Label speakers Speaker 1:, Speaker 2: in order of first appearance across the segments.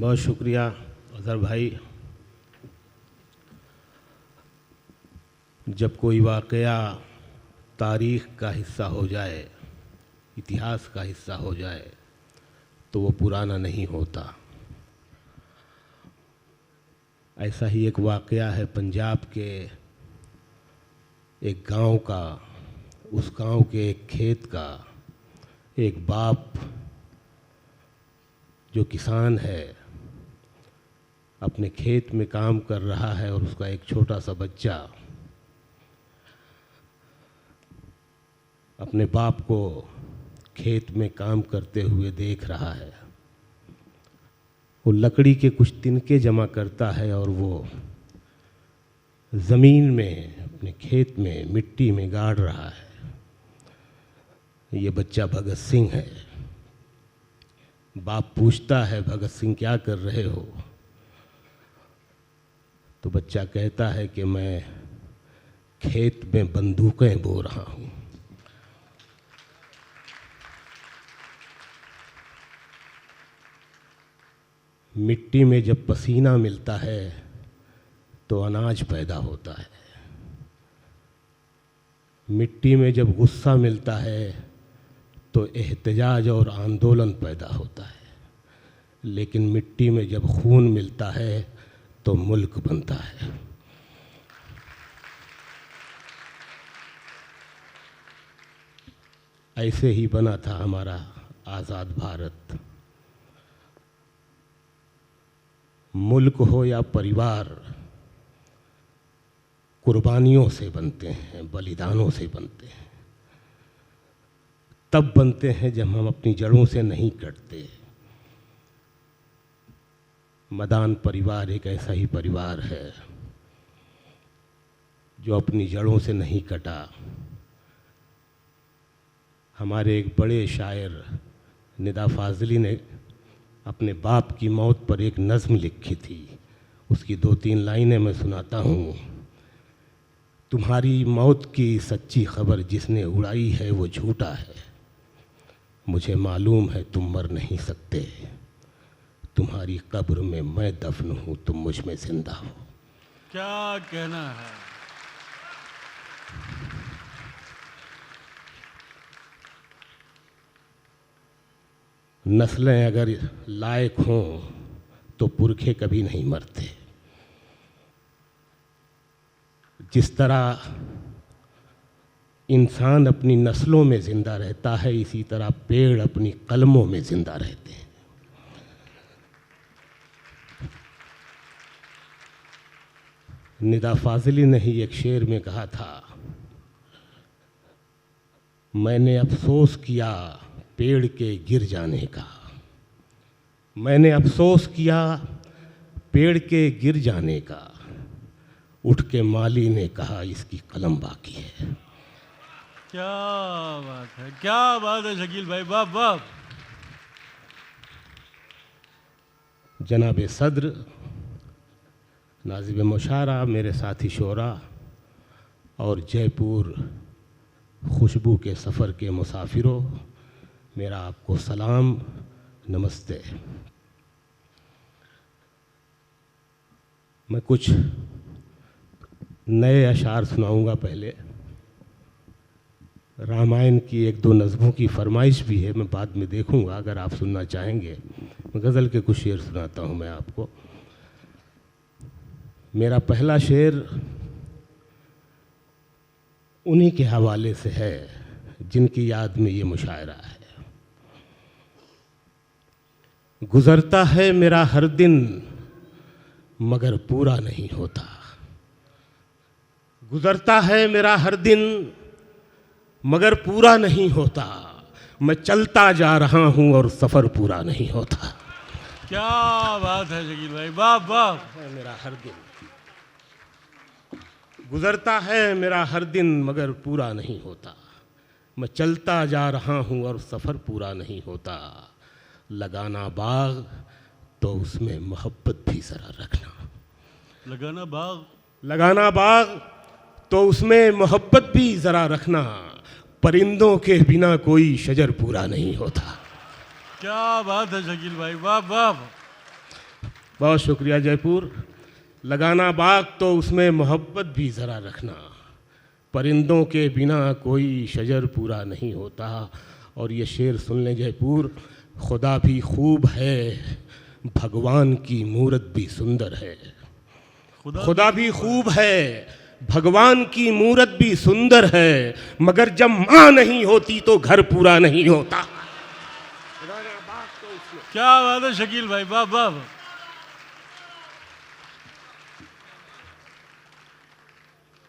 Speaker 1: बहुत शुक्रिया अज़हर भाई। जब कोई वाक़या तारीख़ का हिस्सा हो जाए, इतिहास का हिस्सा हो जाए, तो वो पुराना नहीं होता। ऐसा ही एक वाक़या है पंजाब के एक गांव का। उस गांव के एक खेत का एक बाप जो किसान है, अपने खेत में काम कर रहा है और उसका एक छोटा सा बच्चा अपने बाप को खेत में काम करते हुए देख रहा है। वो लकड़ी के कुछ तिनके जमा करता है और वो ज़मीन में, अपने खेत में, मिट्टी में गाड़ रहा है। ये बच्चा भगत सिंह है। बाप पूछता है, भगत सिंह क्या कर रहे हो? तो बच्चा कहता है कि मैं खेत में बंदूकें बो रहा हूँ। मिट्टी में जब पसीना मिलता है तो अनाज पैदा होता है। मिट्टी में जब गुस्सा मिलता है तो एहतजाज और आंदोलन पैदा होता है। लेकिन मिट्टी में जब खून मिलता है तो मुल्क बनता है। ऐसे ही बना था हमारा आज़ाद भारत। मुल्क हो या परिवार, कुर्बानियों से बनते हैं, बलिदानों से बनते हैं। तब बनते हैं जब हम अपनी जड़ों से नहीं कटते। मदान परिवार एक ऐसा ही परिवार है जो अपनी जड़ों से नहीं कटा। हमारे एक बड़े शायर निदा फाज़ली ने अपने बाप की मौत पर एक नज़्म लिखी थी। उसकी 2-3 लाइनें मैं सुनाता हूँ। तुम्हारी मौत की सच्ची खबर जिसने उड़ाई है वो झूठा है। मुझे मालूम है तुम मर नहीं सकते। तुम्हारी कब्र में मैं दफन हूँ, तुम मुझ में जिंदा हो।
Speaker 2: क्या कहना है।
Speaker 1: नस्लें अगर लायक हों तो पुरखे कभी नहीं मरते। जिस तरह इंसान अपनी नस्लों में ज़िंदा रहता है, इसी तरह पेड़ अपनी कलमों में ज़िंदा रहते हैं। निदा फाज़ली ने ही एक शेर में कहा था, मैंने अफसोस किया पेड़ के गिर जाने का। मैंने अफसोस किया पेड़ के गिर जाने का। उठ के माली ने कहा इसकी कलम बाकी है।
Speaker 2: क्या बात है, क्या बात है शकील भाई, वाह वाह।
Speaker 1: जनाब सद्र, नाज़िब मुशारा, मेरे साथी शोरा और जयपुर खुशबू के सफ़र के मुसाफिरों, मेरा आपको सलाम, नमस्ते। मैं कुछ नए अशार सुनाऊंगा। पहले रामायण की 1-2 नज़मों की फरमाइश भी है, मैं बाद में देखूंगा अगर आप सुनना चाहेंगे। मैं गज़ल के कुछ शेर सुनाता हूं मैं आपको। मेरा पहला शेर उन्हीं के हवाले से है जिनकी याद में ये मुशायरा है। गुज़रता है मेरा हर दिन मगर पूरा नहीं होता। गुज़रता है मेरा हर दिन मगर पूरा नहीं होता। मैं चलता जा रहा हूं और सफ़र पूरा नहीं होता।
Speaker 2: क्या बात है शकील भाई, वाह वाह।
Speaker 1: मेरा हर दिन गुज़रता है मेरा हर दिन मगर पूरा नहीं होता। मैं चलता जा रहा हूँ और सफ़र पूरा नहीं होता। लगाना बाग तो उसमें मोहब्बत भी ज़रा रखना।
Speaker 2: लगाना बाग,
Speaker 1: लगाना बाग तो उसमें मोहब्बत भी ज़रा रखना। परिंदों के बिना कोई शजर पूरा नहीं होता।
Speaker 2: क्या बात है शकील भाई, वाह वाह।
Speaker 1: बहुत शुक्रिया जयपुर। लगाना बाग तो उसमें मोहब्बत भी ज़रा रखना, परिंदों के बिना कोई शजर पूरा नहीं होता। और ये शेर सुन लें जयपुर, खुदा भी खूब है, भगवान की मूरत भी सुंदर है। खुदा भी खूब है, भगवान की मूरत भी सुंदर है, मगर जब माँ नहीं होती तो घर पूरा नहीं होता।
Speaker 2: क्या बात है शकील भाई, वाह वाह।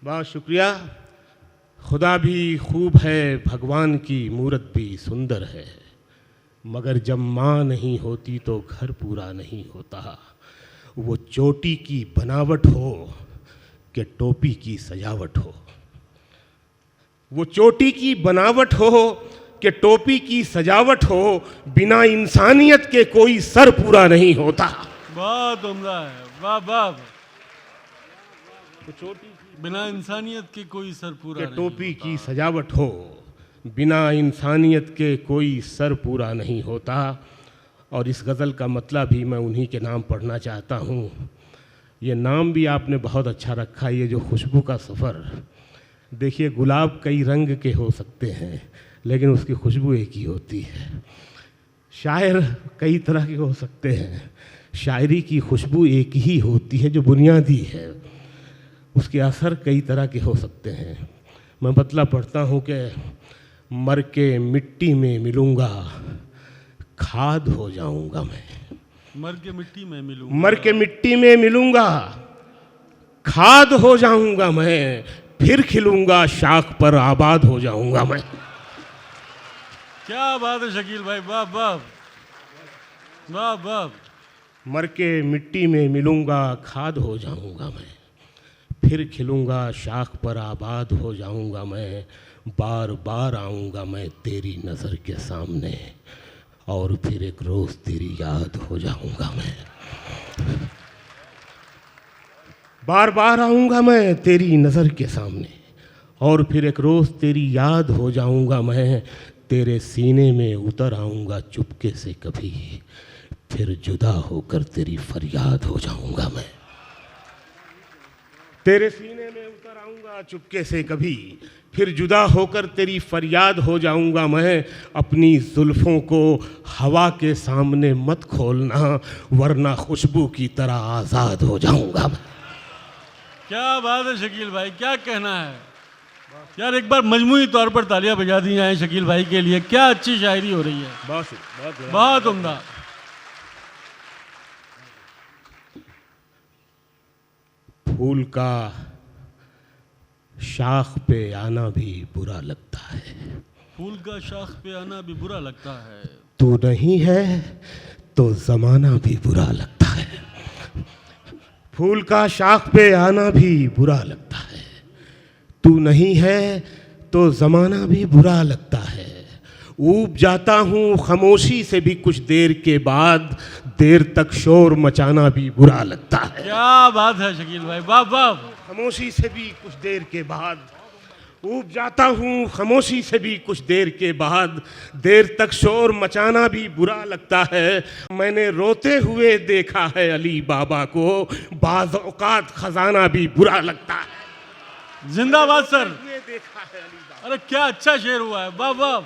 Speaker 1: बहुत शुक्रिया। खुदा भी खूब है, भगवान की मूरत भी सुंदर है, मगर जब माँ नहीं होती तो घर पूरा नहीं होता। वो चोटी की बनावट हो कि टोपी की सजावट हो, वो चोटी की बनावट हो कि टोपी की सजावट हो, बिना इंसानियत के कोई सर पूरा नहीं होता।
Speaker 2: बहुत उम्दा है, वाह वाह।
Speaker 1: वो चोटी
Speaker 2: बिना इंसानियत के कोई सर पूरा नहीं
Speaker 1: टोपी
Speaker 2: होता।
Speaker 1: की सजावट हो, बिना इंसानियत के कोई सर पूरा नहीं होता। और इस गज़ल का मतलब भी मैं उन्हीं के नाम पढ़ना चाहता हूँ। ये नाम भी आपने बहुत अच्छा रखा, ये जो खुशबू का सफ़र। देखिए, गुलाब कई रंग के हो सकते हैं, लेकिन उसकी खुशबू एक ही होती है। शायर कई तरह के हो सकते हैं, शायरी की खुशबू एक ही होती है जो बुनियादी है। उसके असर कई तरह के हो सकते हैं। मैं मतलब पढ़ता हूँ कि मर के मिट्टी में मिलूँगा, खाद हो जाऊँगा मैं।
Speaker 2: मर के मिट्टी में मिलूंगा,
Speaker 1: मर के मिट्टी में मिलूँगा, खाद हो जाऊँगा मैं, फिर खिलूँगा शाख पर आबाद हो जाऊँगा मैं।
Speaker 2: क्या बात है शकील भाई, वाह वाह वाह वाह।
Speaker 1: मर के मिट्टी में मिलूँगा, खाद हो जाऊँगा मैं, फिर खिलूँगा शाख पर आबाद हो जाऊँगा मैं। बार बार आऊँगा मैं तेरी नज़र के सामने, और फिर एक रोज़ तेरी याद हो जाऊँगा मैं। बार बार आऊँगा मैं तेरी नज़र के सामने, और फिर एक रोज़ तेरी याद हो जाऊँगा मैं। तेरे सीने में उतर आऊँगा चुपके से कभी, फिर जुदा होकर तेरी फरियाद हो जाऊँगा मैं। तेरे सीने में उतर आऊँगा चुपके से कभी, फिर जुदा होकर तेरी फरियाद हो जाऊँगा मैं। अपनी जुल्फ़ों को हवा के सामने मत खोलना, वरना खुशबू की तरह आज़ाद हो जाऊँगा मैं।
Speaker 2: क्या बात है शकील भाई, क्या कहना है यार। एक बार मजमूई तौर पर तालियां बजा दी जाएं शकील भाई के लिए। क्या अच्छी शायरी हो रही है, बहुत उम्दा।
Speaker 1: फूल का शाख पे आना भी बुरा लगता है,
Speaker 2: फूल का शाख पे आना भी बुरा लगता है।
Speaker 1: तू नहीं है तो ज़माना भी बुरा लगता है। फूल का शाख पे आना भी बुरा लगता है, तू नहीं है तो ज़माना भी बुरा लगता है। ऊब जाता हूँ खामोशी से भी कुछ देर के बाद, देर तक शोर मचाना भी बुरा लगता है।
Speaker 2: क्या बात है शकील भाई, वाह वाह।
Speaker 1: खामोशी से भी कुछ देर के बाद, ऊब जाता हूँ खामोशी से भी कुछ देर के बाद, देर तक शोर मचाना भी बुरा लगता है। मैंने रोते हुए देखा है अली बाबा को, बाज़ औक़ात खजाना भी बुरा लगता है।
Speaker 2: जिंदाबाद सर।
Speaker 1: देखा है अली बाबा,
Speaker 2: अरे क्या अच्छा शेर हुआ है, वाह वाह।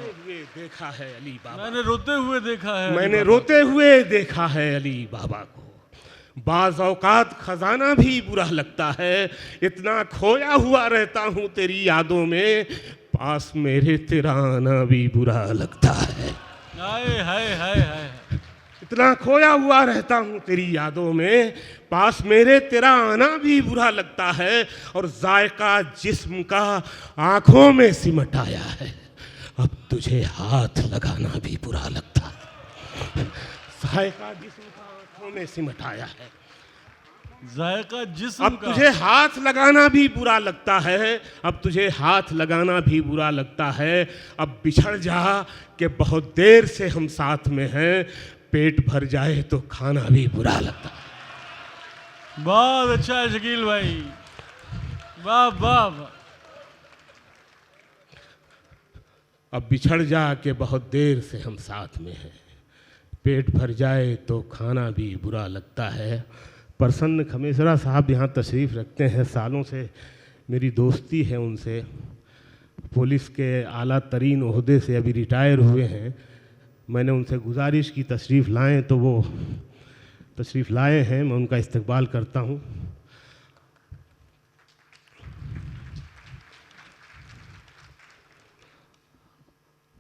Speaker 1: देखा है अली बाबा,
Speaker 2: मैंने रोते हुए देखा है,
Speaker 1: मैंने रोते हुए देखा है अली बाबा को, बाज़ औक़ात खजाना भी बुरा लगता है। इतना खोया हुआ रहता हूँ तेरी यादों में, पास मेरे तेरा आना भी बुरा लगता है।
Speaker 2: हाय हाय हाय हाय।
Speaker 1: इतना खोया हुआ रहता हूँ तेरी यादों में, पास मेरे तेरा आना भी बुरा लगता है। और जायका जिस्म का आँखों में सिमट आया है, अब तुझे हाथ लगाना भी बुरा लगता है। जायका जिस्म का आँखों में सिमट आया है,
Speaker 2: जायका जिस्म
Speaker 1: अब
Speaker 2: का।
Speaker 1: तुझे हाथ लगाना भी बुरा लगता है, अब तुझे हाथ लगाना भी बुरा लगता है। अब बिछड़ जा कि बहुत देर से हम साथ में हैं, पेट भर जाए तो खाना भी बुरा लगता है।
Speaker 2: बहुत अच्छा है शकील भाई, वाह वाह वाह।
Speaker 1: अब बिछड़ जा के बहुत देर से हम साथ में हैं, पेट भर जाए तो खाना भी बुरा लगता है। प्रसन्न खमेसरा साहब यहाँ तशरीफ़ रखते हैं, सालों से मेरी दोस्ती है उनसे, पुलिस के आला तरीन ओहदे से अभी रिटायर हुए हैं। मैंने उनसे गुजारिश की तशरीफ़ लाएं तो वो तशरीफ़ लाए हैं, मैं उनका इस्तकबाल करता हूँ।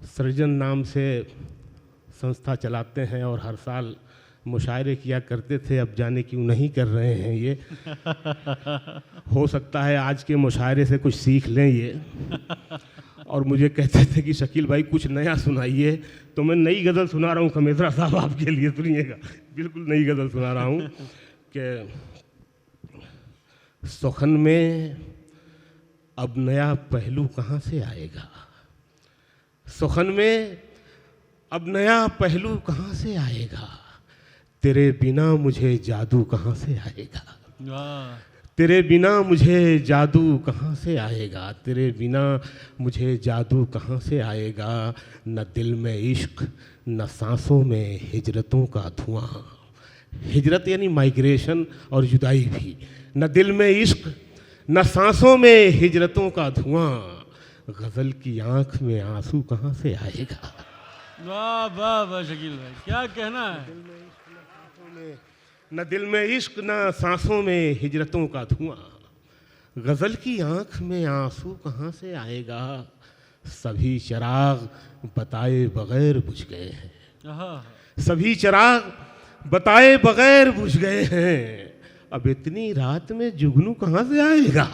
Speaker 1: सृजन नाम से संस्था चलाते हैं और हर साल मुशायरे किया करते थे, अब जाने क्यों नहीं कर रहे हैं ये। हो सकता है आज के मुशायरे से कुछ सीख लें ये। और मुझे कहते थे कि शकील भाई कुछ नया सुनाइए, तो मैं नई गज़ल सुना रहा हूँ खमेसरा साहब आपके लिए, सुनिएगा। बिल्कुल नई गज़ल सुना रहा हूँ कि सुखन में अब नया पहलू कहाँ से आएगा, सुखन में अब नया पहलू कहाँ से आएगा, तेरे बिना मुझे जादू कहाँ से आएगा, तेरे बिना मुझे जादू कहाँ से आएगा, तेरे बिना मुझे जादू कहाँ से आएगा। न दिल में इश्क न सांसों में हिजरतों का धुआं, हिजरत यानी माइग्रेशन और जुदाई भी। न दिल में इश्क न सांसों में हिजरतों का धुआं, गज़ल की आँख में आंसू कहाँ से आएगा।
Speaker 2: वाह वाह वाह शकील भाई, क्या कहना है।
Speaker 1: न दिल में इश्क न सांसों में हिजरतों का धुआं, गज़ल की आँख में आंसू कहाँ से आएगा। सभी चिराग बताए बगैर बुझ गए हैं, सभी चिराग बताए बगैर बुझ गए हैं, अब इतनी रात में जुगनू कहाँ से आएगा।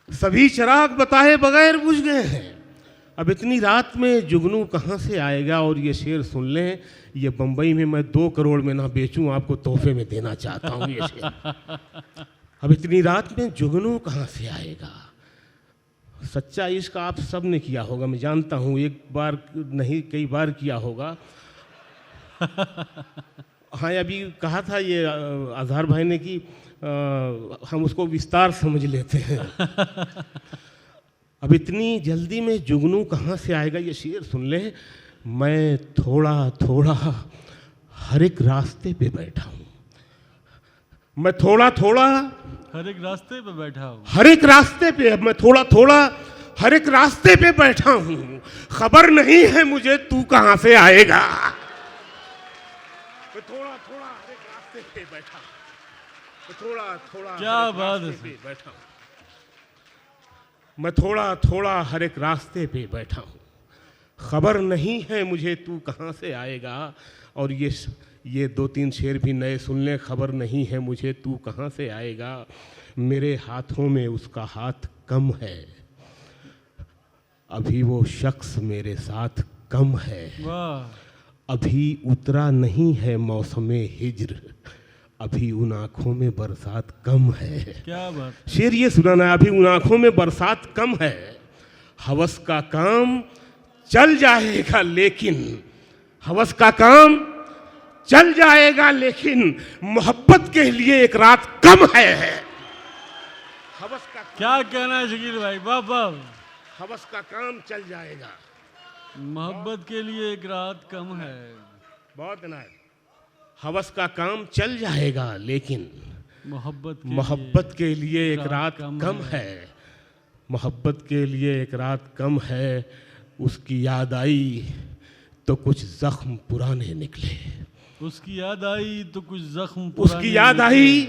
Speaker 1: सभी चिराग बताए बगैर बुझ गए हैं, अब इतनी रात में जुगनू कहाँ से आएगा। और ये शेर सुन लें, ये बम्बई में मैं 2 करोड़ में ना बेचूं, आपको तोहफे में देना चाहता हूँ ये शेर। अब इतनी रात में जुगनू कहाँ से आएगा। सच्चा इश्क आप सब ने किया होगा, मैं जानता हूँ, एक बार नहीं कई बार किया होगा। हाँ, अभी कहा था ये अजहर भाई ने कि हम उसको विस्तार समझ लेते हैं। अब इतनी जल्दी में जुगनू कहाँ से आएगा, ये शेर सुन ले। मैं थोड़ा थोड़ा हर एक रास्ते पे बैठा हूँ, मैं थोड़ा थोड़ा
Speaker 2: हर एक रास्ते पे बैठा हूँ,
Speaker 1: हर एक रास्ते पे, मैं थोड़ा थोड़ा हर एक रास्ते पे बैठा हूँ, खबर नहीं है मुझे तू कहाँ से आएगा। मैं थोड़ा थोड़ा हर एक रास्ते पे बैठा हूँ, थोड़ा थोड़ा
Speaker 2: क्या बात है,
Speaker 1: बैठा हूँ, मैं थोड़ा थोड़ा हर एक रास्ते पे बैठा हूँ, खबर नहीं है मुझे तू कहाँ से आएगा। और ये 2-3 शेर भी नए सुन लें। खबर नहीं है मुझे तू कहाँ से आएगा, मेरे हाथों में उसका हाथ कम है, अभी वो शख्स मेरे साथ कम है, अभी उतरा नहीं है मौसमे हिज्र, अभी उन आँखों में बरसात कम है।
Speaker 2: क्या बात।
Speaker 1: शेर ये सुनाना है, अभी उन आँखों में बरसात कम है, हवस का काम चल जाएगा लेकिन, हवस का काम चल जाएगा लेकिन मोहब्बत के लिए एक रात कम है। हवस का
Speaker 2: क्या कहना है शकील भाई, वाह वाह।
Speaker 1: हवस का काम चल जाएगा,
Speaker 2: मोहब्बत के लिए एक रात कम है,
Speaker 1: बहुत ना है। हवस का काम चल जाएगा लेकिन मोहब्बत के लिए एक रात कम है, मोहब्बत के लिए एक रात कम है। उसकी याद आई तो कुछ जख्म पुराने निकले,
Speaker 2: उसकी याद आई तो कुछ जख्म,
Speaker 1: उसकी याद आई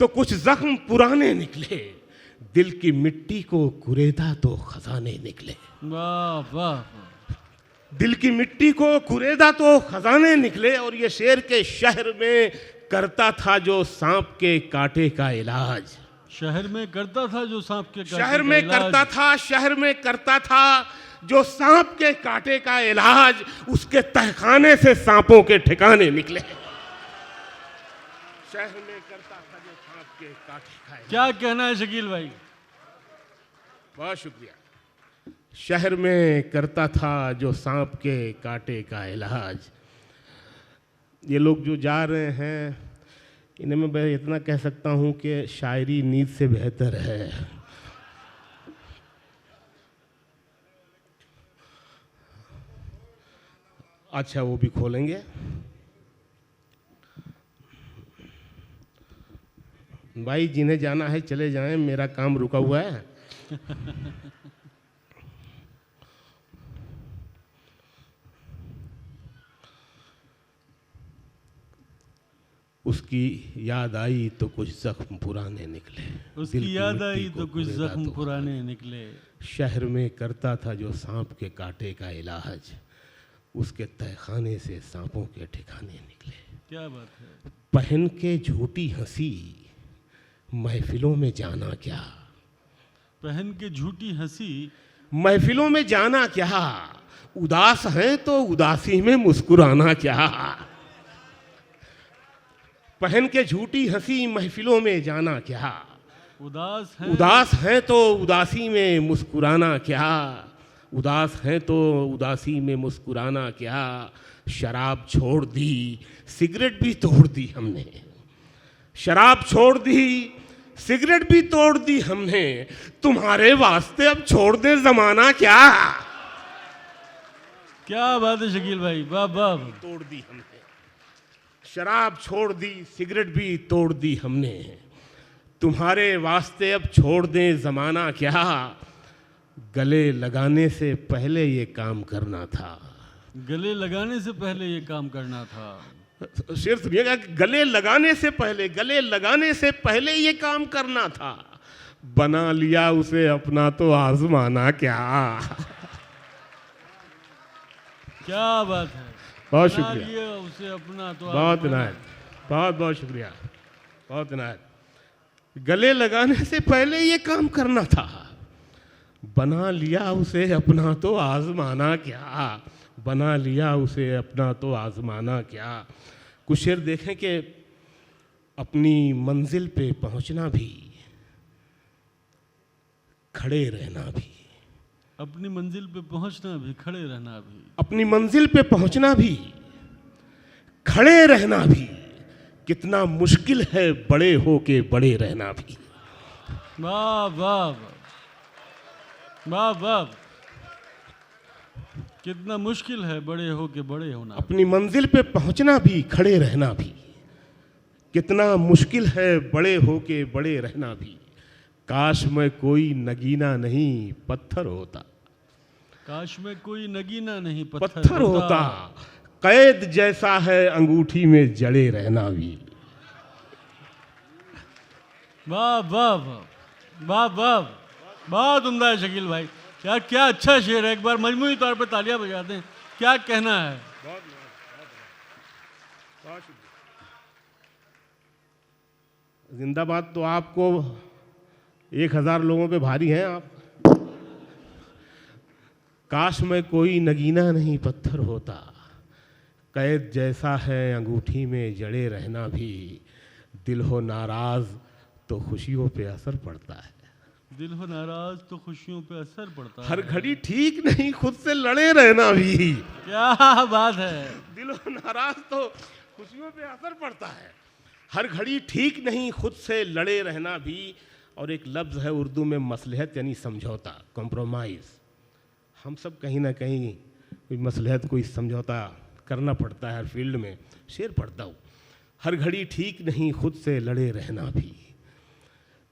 Speaker 1: तो कुछ जख्म पुराने निकले, दिल की मिट्टी को कुरेदा तो खजाने निकले।
Speaker 2: वाह वाह,
Speaker 1: दिल की मिट्टी को कुरेदा तो खजाने निकले। और ये शेर के शहर में करता था जो सांप के कांटे का इलाज,
Speaker 2: शहर में करता था जो सांप के कांटे
Speaker 1: शहर में करता था, शहर में करता था जो सांप के कांटे का इलाज, उसके तहखाने से सांपों के ठिकाने निकले। शहर में करता था जो सांप के कांटे का इलाज।
Speaker 2: क्या कहना है शकील भाई,
Speaker 1: बहुत शुक्रिया। शहर में करता था जो सांप के कांटे का इलाज। ये लोग जो जा रहे हैं, इन्हें मैं इतना कह सकता हूँ कि शायरी नींद से बेहतर है। अच्छा, वो भी खोलेंगे। भाई जिन्हें जाना है चले जाएं, मेरा काम रुका हुआ है। उसकी याद आई तो कुछ जख्म पुराने निकले।
Speaker 2: उसकी याद आई तो कुछ जख्म पुराने निकले।
Speaker 1: शहर में करता था जो सांप के कांटे का इलाज, उसके तहखाने से सांपों के ठिकाने निकले।
Speaker 2: क्या बात है।
Speaker 1: पहन के झूठी हंसी महफिलों में जाना क्या।
Speaker 2: पहन के झूठी हंसी
Speaker 1: महफिलों में जाना क्या, उदास हैं तो उदासी में मुस्कुराना क्या। पहन के झूठी हंसी महफिलों में जाना क्या, उदास हैं तो उदासी में मुस्कुराना क्या। उदास हैं तो उदासी में मुस्कुराना क्या। शराब छोड़ दी, सिगरेट भी तोड़ दी हमने। शराब छोड़ दी, सिगरेट भी तोड़ दी हमने। तुम्हारे वास्ते अब छोड़ दे जमाना क्या।
Speaker 2: क्या बात है शकील भाई, वाह वाह।
Speaker 1: तोड़ दी हमने, शराब छोड़ दी, सिगरेट भी तोड़ दी हमने। तुम्हारे वास्ते अब छोड़ दें जमाना क्या। गले लगाने से पहले ये काम करना था।
Speaker 2: गले लगाने से पहले ये काम करना था।
Speaker 1: शेर सुनिएगा, गले लगाने से पहले, गले लगाने से पहले ये काम करना था। बना लिया उसे अपना तो आजमाना क्या।
Speaker 2: क्या बात है,
Speaker 1: बहुत शुक्रिया।
Speaker 2: उसे अपना तो
Speaker 1: बहुत इनायत, बहुत बहुत शुक्रिया, बहुत इनायत। गले लगाने से पहले ये काम करना था। बना लिया उसे अपना तो आजमाना क्या। बना लिया उसे अपना तो आजमाना क्या। कुछ शेर देखें कि अपनी मंजिल पे पहुंचना भी, खड़े रहना भी।
Speaker 2: अपनी मंजिल पे पहुंचना भी, खड़े रहना भी। अपनी
Speaker 1: मंजिल पे पहुंचना भी, खड़े रहना भी। कितना मुश्किल है बड़े हो के बड़े रहना भी।
Speaker 2: वाह वाह वाह वाह। कितना मुश्किल है बड़े हो के बड़े होना।
Speaker 1: अपनी मंजिल पे पहुंचना भी, खड़े रहना भी। कितना मुश्किल है बड़े हो के बड़े रहना भी। काश मैं कोई नगीना नहीं पत्थर होता।
Speaker 2: काश में कोई नगीना नहीं
Speaker 1: पत्थर होता। कैद जैसा है अंगूठी में जड़े रहना भी।
Speaker 2: वाह वाह वाह वाह वाह। बहुत उम्दा है शकील भाई, क्या क्या अच्छा शेर है। एक बार मजमूई तौर पर तालियां बजा दें। क्या कहना है।
Speaker 1: जिंदाबाद तो आपको 1000 लोगों पे भारी हैं आप। काश मैं कोई नगीना नहीं पत्थर होता। कैद जैसा है अंगूठी में जड़े रहना भी। दिल हो नाराज तो खुशियों पे असर पड़ता है।
Speaker 2: दिल हो नाराज तो खुशियों पे असर पड़ता है।
Speaker 1: हर घड़ी ठीक नहीं खुद से लड़े रहना भी।
Speaker 2: क्या बात है।
Speaker 1: दिल हो नाराज तो खुशियों पे असर पड़ता है। हर घड़ी ठीक नहीं खुद से लड़े रहना भी। और एक लफ्ज़ है उर्दू में मसलहत, यानी समझौता, कॉम्प्रोमाइज़। हम सब कहीं ना कहीं कोई मसलहत, कोई समझौता करना पड़ता है हर फील्ड में। शेर पढ़ता हूँ। हर घड़ी ठीक नहीं खुद से लड़े रहना भी।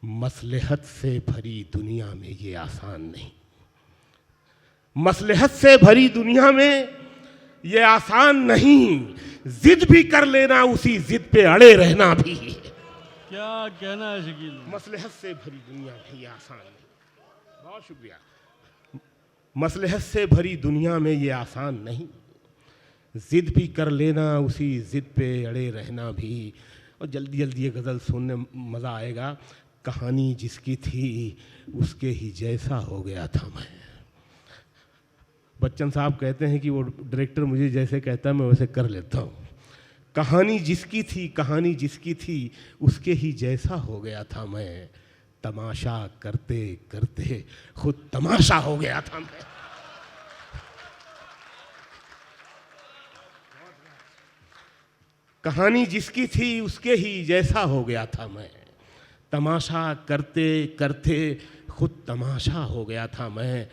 Speaker 1: मसलहत से भरी दुनिया में ये आसान नहीं। मसलहत से भरी दुनिया में ये आसान नहीं। जिद भी कर लेना, उसी जिद पे अड़े रहना भी।
Speaker 2: क्या कहना है शकील।
Speaker 1: मसलहत से भरी दुनिया में ये आसान नहीं। बहुत शुक्रिया। मसलहत से भरी दुनिया में ये आसान नहीं। जिद भी कर लेना, उसी जिद पे अड़े रहना भी। और जल्दी जल्दी ये गज़ल सुनने मज़ा आएगा। कहानी जिसकी थी उसके ही जैसा हो गया था मैं। बच्चन साहब कहते हैं कि वो डायरेक्टर मुझे जैसे कहता है मैं वैसे कर लेता हूँ। कहानी जिसकी थी, कहानी जिसकी थी उसके ही जैसा हो गया था मैं। तमाशा करते करते खुद तमाशा हो गया था मैं। कहानी जिसकी थी उसके ही जैसा हो गया था मैं। तमाशा करते करते खुद तमाशा हो गया था मैं।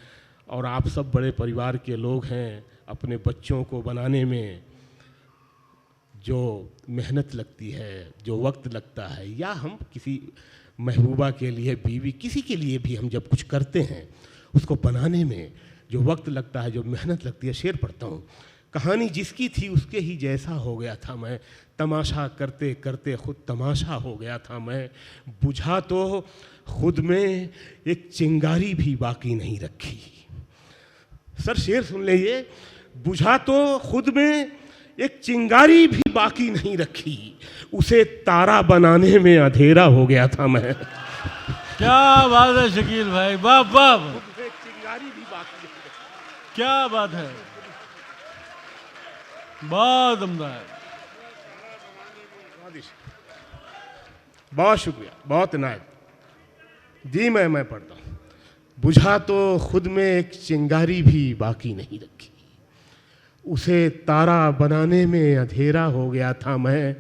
Speaker 1: और आप सब बड़े परिवार के लोग हैं, अपने बच्चों को बनाने में जो मेहनत लगती है, जो वक्त लगता है, या हम किसी महबूबा के लिए, बीवी, किसी के लिए भी हम जब कुछ करते हैं उसको बनाने में जो वक्त लगता है, जो मेहनत लगती है। शेर पढ़ता हूँ। कहानी जिसकी थी उसके ही जैसा हो गया था मैं, तमाशा करते करते खुद तमाशा हो गया था मैं, बुझा तो खुद में एक चिंगारी भी बाकी नहीं रखी। सर शेर सुन लीजिए। बुझा तो खुद में एक चिंगारी भी बाकी नहीं रखी, उसे तारा बनाने में अंधेरा हो गया था मैं।
Speaker 2: क्या बात है शकील भाई, वाह वाह,
Speaker 1: चिंगारी भी बाकी नहीं रखी।
Speaker 2: क्या बात है, बहुत उम्दा है।
Speaker 1: बहुत शुक्रिया, बहुत इनायत जी। मैं पढ़ता हूँ। बुझा तो खुद में एक चिंगारी भी बाकी नहीं रखी, उसे तारा बनाने में अंधेरा हो गया था मैं,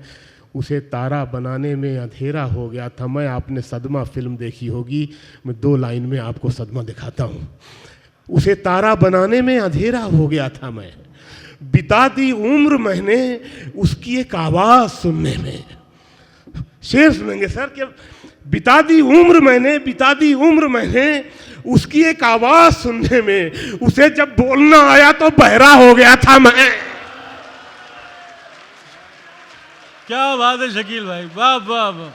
Speaker 1: उसे तारा बनाने में अंधेरा हो गया था मैं। आपने सदमा फिल्म देखी होगी, मैं 2 लाइन में आपको सदमा दिखाता हूँ। उसे तारा बनाने में अंधेरा हो गया था मैं, बिता दी उम्र मैंने उसकी एक आवाज़ सुनने में। शेर सुनेंगे सर कि बिता दी उम्र मैंने उसकी एक आवाज़ सुनने में, उसे जब बोलना आया तो बहरा हो गया था मैं।
Speaker 2: क्या बात है शकील भाई, वाह वाह वाह।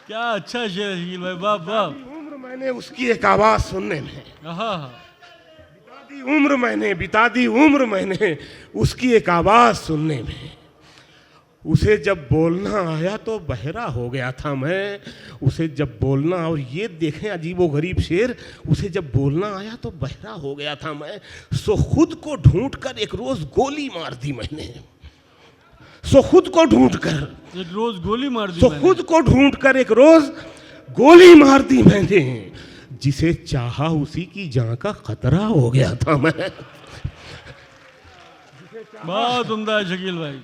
Speaker 2: क्या अच्छा शेर है शकील भाई, वाह वाह।
Speaker 1: उम्र मैंने उसकी एक आवाज़ सुनने में, बिता दी उम्र मैंने उसकी एक आवाज़ सुनने में, उसे जब बोलना आया तो बहरा हो गया था मैं। उसे जब बोलना, और ये देखें अजीबोगरीब शेर, उसे जब बोलना आया तो बहरा हो गया था मैं। सो खुद को ढूंढ कर एक रोज़ गोली मार दी मैंने, सो खुद को ढूंढ कर
Speaker 2: एक रोज़ गोली मार दी,
Speaker 1: सो खुद को ढूंढ कर एक रोज़ गोली मार दी मैंने, जिसे चाहा उसी की जान का खतरा हो गया था मैं।
Speaker 2: बहुत उम्दा है शकील भाई,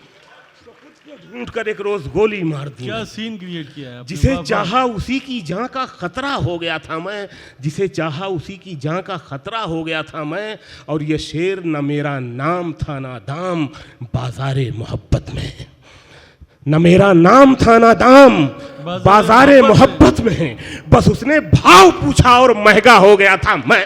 Speaker 1: ढूंढ कर एक रोज गोली मार दी।
Speaker 2: क्या सीन क्रिएट किया है,
Speaker 1: जिसे चाहा उसी की जान का खतरा हो गया था मैं, जिसे चाहा उसी की जान का खतरा हो गया था मैं। और ये शेर न मेरा नाम था ना दाम बाजारे मोहब्बत में, न मेरा नाम था ना दाम बाजारे मोहब्बत में, बस उसने भाव पूछा और महंगा हो गया था मैं।